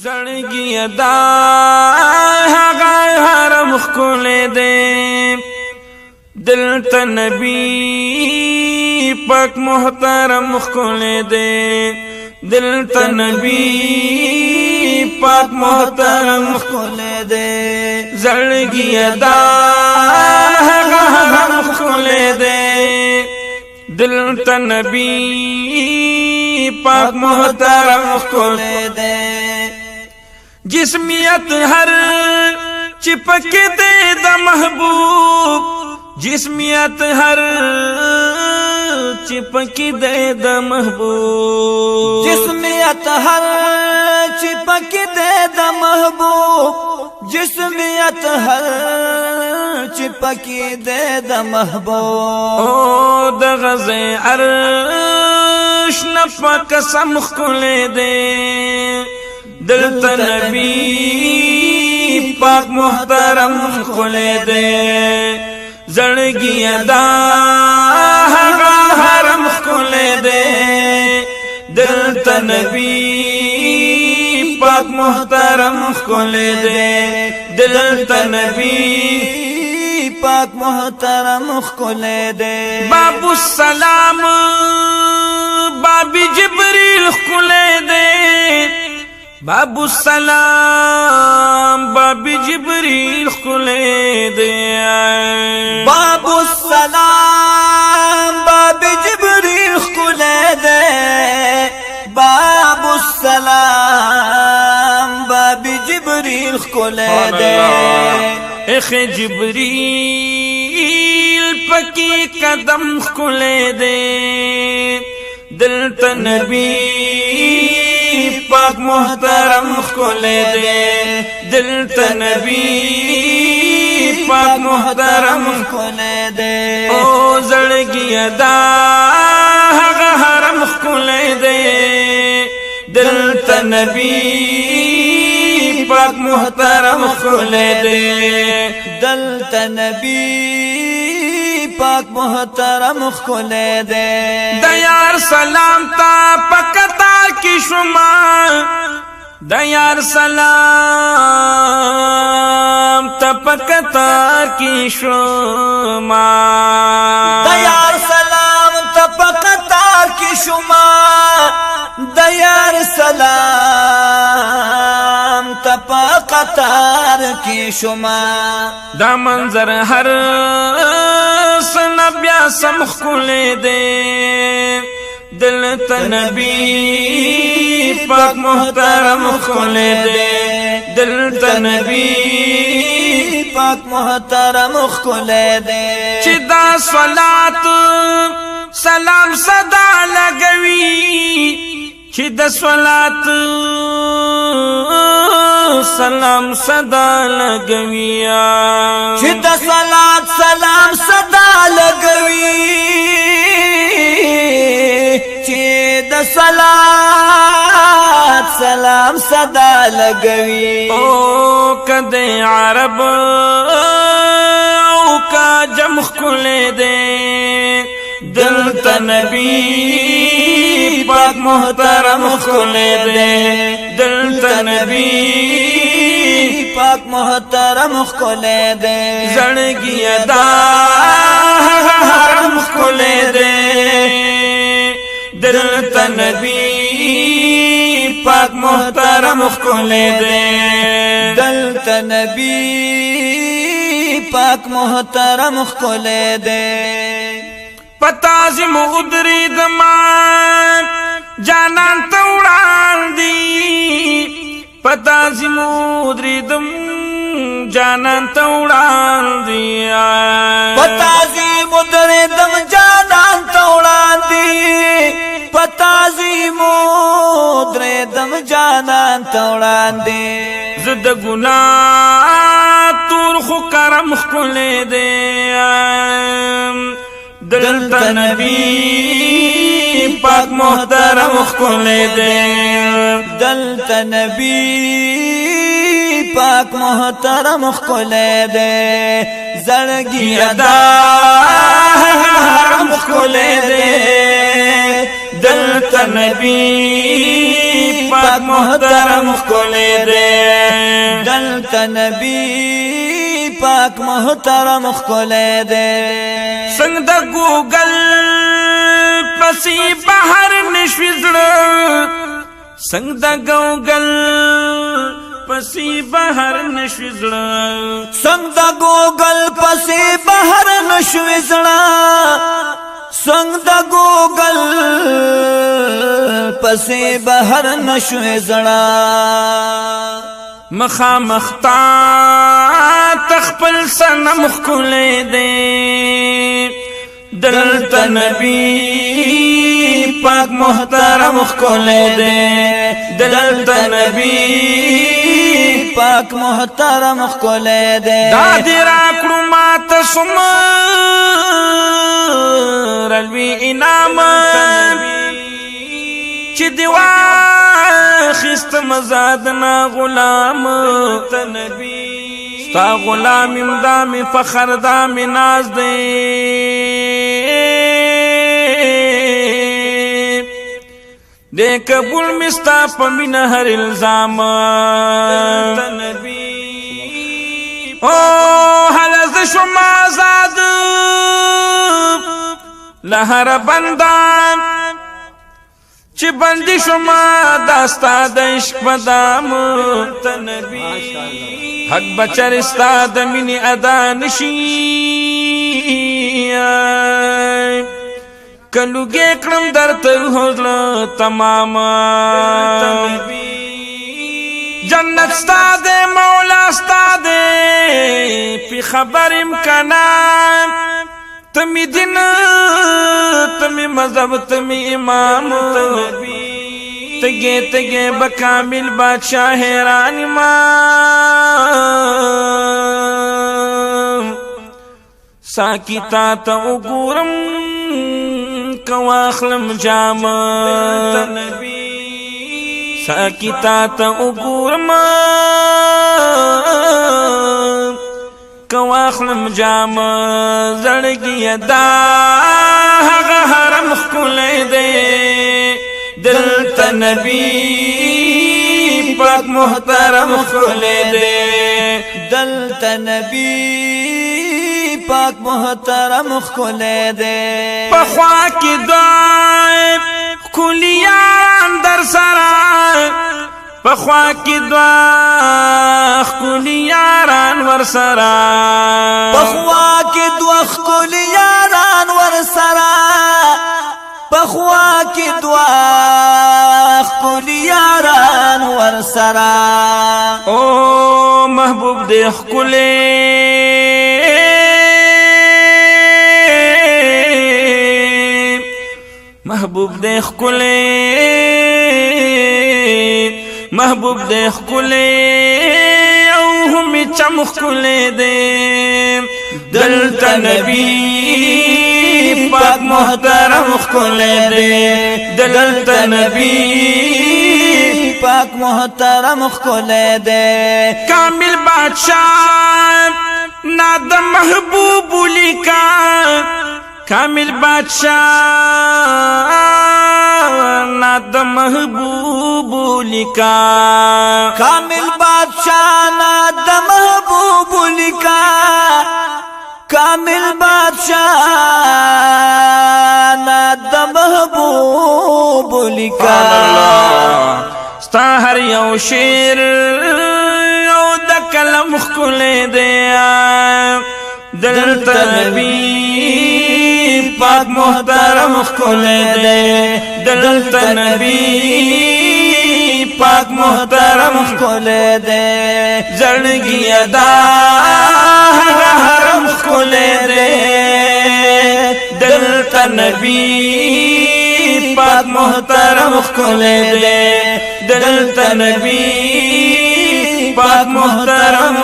زړګي دا هغه حرم خولې دې دلته نبی پاک محترم خولې دې دلته نبی پاک محترم خولې دې زړګي دا هغه حرم خولې دې دلته نبی پاک محترم خولې دې جسمیت ہر چپک دے دا محبوب جسمیت ہر چپک دے دا محبوب جسمیت ہر چپک دے دا محبوب جسمیت ہر چپک دے دا محبوب او دا غزے عرش نفا قسم کھلے دے دلتا نبی پاک محترم کھلے دے زړګي دا هغه حرم کھلے دے دلتا نبی پاک محترم کھلے دے دلتا نبی پاک محترم کھلے دے باب السلام باب جبریل کھلے دے باب السلام باب جبریل کھلے دے باب السلام باب جبریل کھلے دے باب السلام باب جبریل کھلے دے اخ جبریل پکی قدم کھلے دے دلتا نبی پاک محترم کھلے دے دلتا نبی پاک محترم کھلے دے او زړګي دا هغه حرم کھلے دے دلتا نبی پاک محترم کھلے دے دلتا نبی پاک محترم کھلے دے دیار سلام تا پکتا کی شما دیار سلام تا پکتا کی شما دیار سلام تپکتا کی شما دیار سلام تپکتار کی شما دا منظر ہر سنبیا سمخ کھلے دے دلتا نبی پاک محترم کھلے دے دلتا نبی پاک محترم کھلے دے چدا صلات سلام صدا لگوی چدا صلات سلام صدا لگوی چدا صلات سلام صدا لگوی چدا صلات سلام صدا لگوی او کدے عرب او کا جمخ کھلے دے دلتا نبی پاک محترم کھلے دے دلتا نبی پاک محترم کھلے دے زړګي دا حرم کھلے دے دلتا نبی پاک محترم کھلے دے دلتا نبی پاک محترم کھلے دے پتازم ادری دمان جانان توڑان دی پتازم ادری دم جانان توڑان دی پتازیم ادری دم جانان توڑان دی پتازیم ادری دم جانان توڑان دی زد گناہ تور خو کرم کھلے دے دلتا نبی پاک محترم کھلے دے دلتا نبی پاک محترم کھلے دے زړګي دا حرم کھلے دے دلتا دلتا نبی پاک محترم خکولے دے دلتا نبی پاک محترم خکولے دے سنگ دا گوگل پسی بہر نشوزڑ سنگ دا گوگل پسی بہر نشوزڑ سنگ دا گوگل پسی بہر نشوزڑ سنگ دا گوگل پسی بہر نشوزڑ مخا مختا تخپل سنم خکولے دے دلتا نبی پاک محترم خکولے دے دلتا نبی پاک محترم خکولے دے دادی راکڑو مات سمر الوی انام چی دیوا خست مزادنا غلام ستا غلام امدام فخر دام ناز دے دے قبول مستا پمین ہر الزام او حلز شما زاد لہر بندان چی بندی شما داستا دا عشق بدام حق بچر استا دا منی ادا نشی کلوگے کرم در تر حضل تمام جنت ستا دے مولا ستا دے پی خبر امکانام تمی دن تمی مذہب تمی امام تگے تگے بکامل بادشاہ حیران امام ساکی تا تا اگورم کواخلم جام ساکی تا تا اگورم کواخلم جام زڑگی دا حقا حرم خکولے دے دلتا نبی پاک محترم خکولے دے دلتا نبی پاک محترم خکولے دے پخوا کی دعائے کلیان در سرائے پخوا کی دعا خکولی یاران ورسرا پخوا کی دعا خکولی یاران ورسرا پخوا کی دعا خکولی یاران ورسرا او محبوب دے خکولی محبوب دے خکولی محبوب دے خکولے او ہمی چم خکولے دے دلتا نبی پاک محترم خکولے دے دلتا نبی پاک محترم خکولے دے کامل بادشاہ ناد محبوب لکا کامل بادشاہ ناد محبوب لکا کامل بادشاہ ناد محبوب لکا کامل بادشاہ ناد محبوب لکا ستا ہر یو شیر یو دا کلم خکولے دیا دلتا نبی پاک محترم خکولے دے دلتا نبی پاک محترم خکولے دے زڑگی ادا حرم خکولے دے دلتا نبی پاک محترم خکولے دے دلتا نبی پاک محترم